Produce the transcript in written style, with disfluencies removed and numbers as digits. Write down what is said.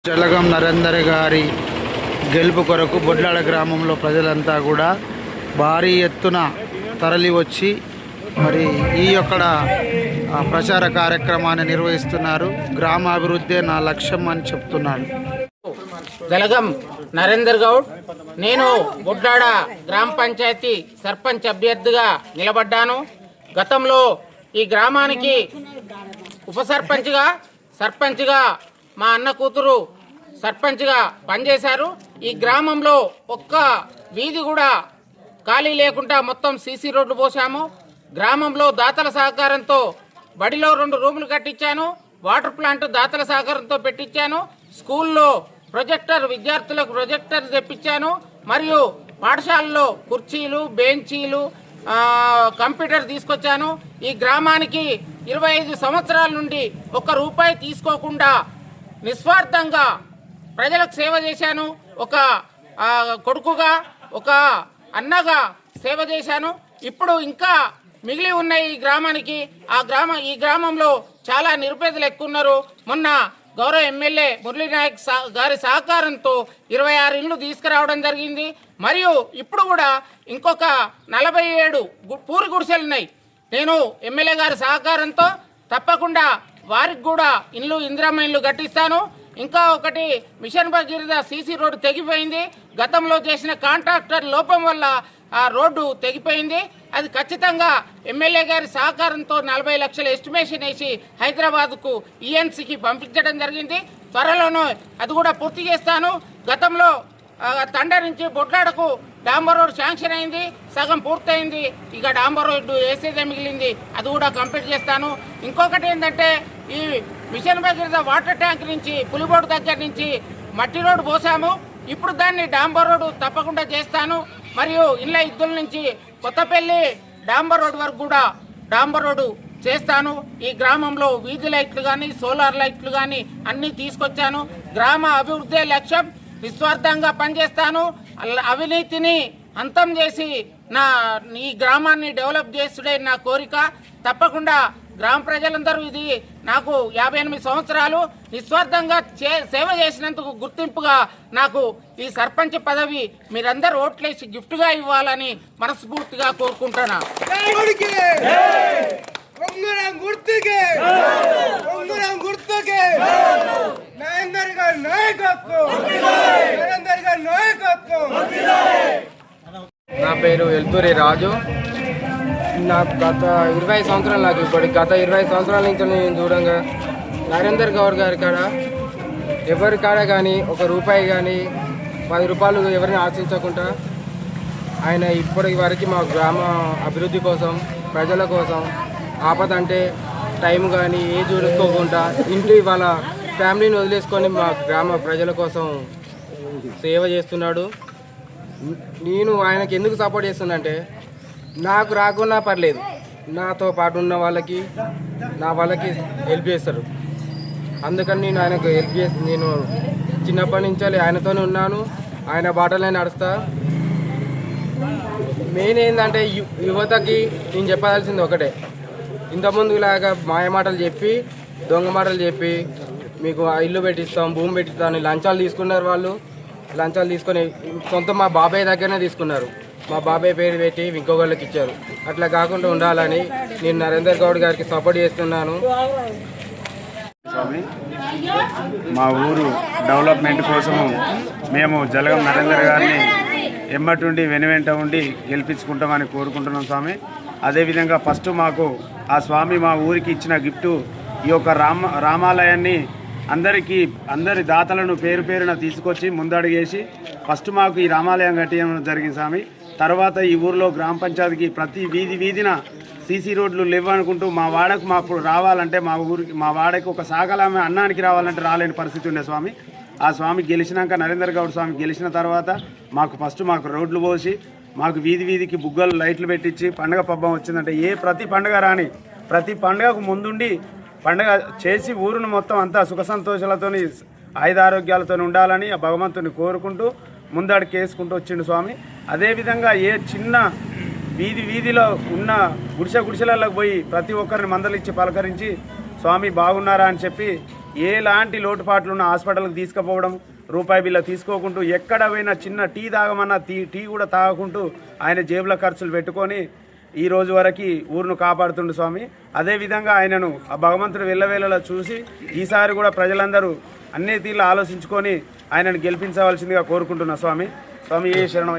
జలగం నరేందర్ గారి గెలుపు కొరకు బొడ్లాడ గ్రామంలో ప్రజలంతా కూడా భారీ ఎత్తున తరలి వచ్చి మరి ఈ యొక్క ప్రచార కార్యక్రమాన్ని నిర్వహిస్తున్నారు. గ్రామాభివృద్ధి నా లక్ష్యం అని చెప్తున్నాను. జలగం నరేందర్ గౌడ్, నేను బొడ్లాడ గ్రామ పంచాయతీ సర్పంచ్ అభ్యర్థిగా నిలబడ్డాను. గతంలో ఈ గ్రామానికి ఉప సర్పంచ్గా మా అన్న కూతురు సర్పంచ్గా పనిచేశారు. ఈ గ్రామంలో ఒక్క వీధి కూడా ఖాళీ లేకుండా మొత్తం సీసీ రోడ్లు పోసాము. గ్రామంలో దాతల సహకారంతో బడిలో 2 రూములు కట్టించాను. వాటర్ ప్లాంట్ దాతల సహకారంతో పెట్టించాను. స్కూల్లో విద్యార్థులకు ప్రొజెక్టర్ తెప్పించాను. మరియు పాఠశాలలో కుర్చీలు, బెంచీలు, కంప్యూటర్ తీసుకొచ్చాను. ఈ గ్రామానికి 25 సంవత్సరాల నుండి ₹1 తీసుకోకుండా నిస్వార్థంగా ప్రజలకు సేవ చేశాను. ఒక కొడుకుగా, ఒక అన్నగా సేవ చేశాను. ఇప్పుడు ఇంకా మిగిలి ఉన్న ఈ గ్రామానికి ఈ గ్రామంలో చాలా నిరుపేదలు ఎక్కువ ఉన్నారు. మొన్న గౌరవ ఎమ్మెల్యే మురళీ నాయక్ గారి సహకారంతో 26 ఇళ్ళు తీసుకురావడం జరిగింది. మరియు ఇప్పుడు కూడా ఇంకొక 47 పూరి గుడిసెలు ఉన్నాయి. నేను ఎమ్మెల్యే గారి సహకారంతో తప్పకుండా వారికి కూడా ఇందిరమ్మ ఇల్లు కట్టిస్తాను. ఇంకా ఒకటి మిషన్ భగీరథ సీసీ రోడ్డు తెగిపోయింది. గతంలో చేసిన కాంట్రాక్టర్ లోపం వల్ల ఆ రోడ్డు తెగిపోయింది. అది ఖచ్చితంగా ఎమ్మెల్యే గారి సహకారంతో 40 లక్షల ఎస్టిమేషన్ వేసి హైదరాబాద్కు ఈఎన్సీకి పంపించడం జరిగింది. త్వరలోనే అది కూడా పూర్తి చేస్తాను. గతంలో తండ నుంచి బొడ్లాడకు డాంబర్ రోడ్ శాంక్షన్ అయింది, సగం పూర్తయింది. ఇక డాంబర్ రోడ్డు వేసేదే మిగిలింది, అది కూడా కంప్లీట్ చేస్తాను. ఇంకొకటి ఏంటంటే ఈ మిషన్ భగీరథ వాటర్ ట్యాంక్ నుంచి పులిబోడు దగ్గర నుంచి మట్టి రోడ్డు పోసాము. ఇప్పుడు దాన్ని డాంబర్ రోడ్డు తప్పకుండా చేస్తాను. మరియు ఇళ్ళ ఇద్దుల నుంచి కొత్తపల్లి డాంబర్ రోడ్డు వరకు కూడా డాంబర్ రోడ్డు చేస్తాను. ఈ గ్రామంలో వీధి లైట్లు కానీ, సోలార్ లైట్లు కానీ అన్నీ తీసుకొచ్చాను. గ్రామ అభివృద్ధి లక్ష్యం. నిస్వార్థంగా పనిచేస్తాను. అవినీతిని అంతం చేసి ఈ గ్రామాన్ని డెవలప్ చేస్తుడే నా కోరిక. తప్పకుండా గ్రామ ప్రజలందరూ ఇది నాకు 58 సంవత్సరాలు నిస్వార్థంగా సేవ చేసినందుకు గుర్తింపుగా నాకు ఈ సర్పంచ్ పదవి మీరందరూ ఓట్లేసి గిఫ్ట్గా ఇవ్వాలని మనస్ఫూర్తిగా కోరుకుంటున్నా. నా పేరు ఎల్తూరి రాజు. నాకు గత 20 సంవత్సరాలు గత 20 సంవత్సరాల నుంచి నేను చూడంగా నరేందర్ గౌడ్ గారి కాడ ఎవరి కాడ కానీ ₹1 కానీ ₹10 ఎవరిని ఆశించకుండా ఆయన ఇప్పటి వరకు మా గ్రామ అభివృద్ధి కోసం, ప్రజల కోసం, ఆపదంటే టైం కానీ ఏ చూసుకోకుండా ఇంటి వాళ్ళ ఫ్యామిలీని వదిలేసుకొని మా గ్రామ ప్రజల కోసం సేవ చేస్తున్నాడు. నేను ఆయనకి ఎందుకు సపోర్ట్ చేస్తున్నంటే నాకు రాకున్నా పర్లేదు, నాతో పాటు ఉన్న వాళ్ళకి హెల్ప్ చేస్తారు. అందుకని నేను ఆయనకు హెల్ప్ నేను చిన్నప్పటి నుంచి ఆయనతోనే ఉన్నాను. ఆయన బాటలే నడుస్తా. మెయిన్ ఏంటంటే యువతకి నేను చెప్పాల్సింది ఒకటే, ఇంతకుముందులాగా మాయమాటలు చెప్పి, దొంగ మాటలు చెప్పి మీకు ఇల్లు పెట్టిస్తాం, భూమి పెట్టిస్తాం లంచాలు తీసుకున్నారు. వాళ్ళు లంచాలు తీసుకొని మా బాబాయ్ దగ్గరనే తీసుకున్నారు. మా బాబాయ్ పేరు పెట్టి ఇంకొకళ్ళకి ఇచ్చారు. అట్లా కాకుండా ఉండాలని నేను నరేందర్ గౌడ్ గారికి సపోర్ట్ చేస్తున్నాను. స్వామి, మా ఊరు డెవలప్మెంట్ కోసము మేము జలగం నరేందర్ గారిని ఎమ్మటుండి వెనువెంట ఉండి గెలిపించుకుంటామని కోరుకుంటున్నాం స్వామి. అదేవిధంగా ఫస్ట్ మాకు ఆ స్వామి మా ఊరికి ఇచ్చిన గిఫ్టు ఈ యొక్క రామాలయాన్ని అందరి దాతలను పేరు పేరున తీసుకొచ్చి ముందడుగేసి ఫస్ట్ మాకు ఈ రామాలయం కట్టడం జరిగింది స్వామి. తర్వాత ఈ ఊరిలో గ్రామ పంచాయతీకి ప్రతి వీధిన సీసీ రోడ్లు లేవనుకుంటూ మా వాడకు రావాలంటే మా వాడకి ఒక సాగలామె అన్నానికి రావాలంటే రాలేని పరిస్థితి ఉండే స్వామి. ఆ స్వామి గెలిచినాక, నరేందర్ గౌడ్ స్వామి గెలిచిన తర్వాత మాకు రోడ్లు పోసి మాకు వీధికి బుగ్గలు లైట్లు పెట్టించి పండగ పబ్బం వచ్చిందంటే ప్రతి పండుగ రాని ప్రతి పండుగకు ముందుండి పండుగ చేసి ఊరును మొత్తం అంతా సుఖ సంతోషాలతో ఆయుధారోగ్యాలతో ఉండాలని ఆ భగవంతుని కోరుకుంటూ ముందడికి వేసుకుంటూ వచ్చిండు స్వామి. అదేవిధంగా ఏ చిన్న వీధిలో ఉన్న గుడిసెలకు పోయి ప్రతి ఒక్కరిని మందలిచ్చి పలకరించి స్వామి బాగున్నారా అని చెప్పి ఎలాంటి లోటుపాట్లు ఉన్న హాస్పిటల్కి తీసుకుపోవడం, రూపాయి బిల్ల తీసుకోకుంటూ, ఎక్కడ పోయినా చిన్న టీ తాగమన్నా టీ కూడా తాగకుంటూ ఆయన జేబుల ఖర్చులు పెట్టుకొని ఈ రోజు వరకు ఊరును కాపాడుతుండు స్వామి. అదేవిధంగా ఆయనను ఆ భగవంతుడు వెళ్ళవేళలా చూసి ఈసారి కూడా ప్రజలందరూ అన్ని తీర్లు ఆలోచించుకొని ఆయనను గెలిపించవలసిందిగా కోరుకుంటున్నా స్వామి. స్వామి ఏ శరణం.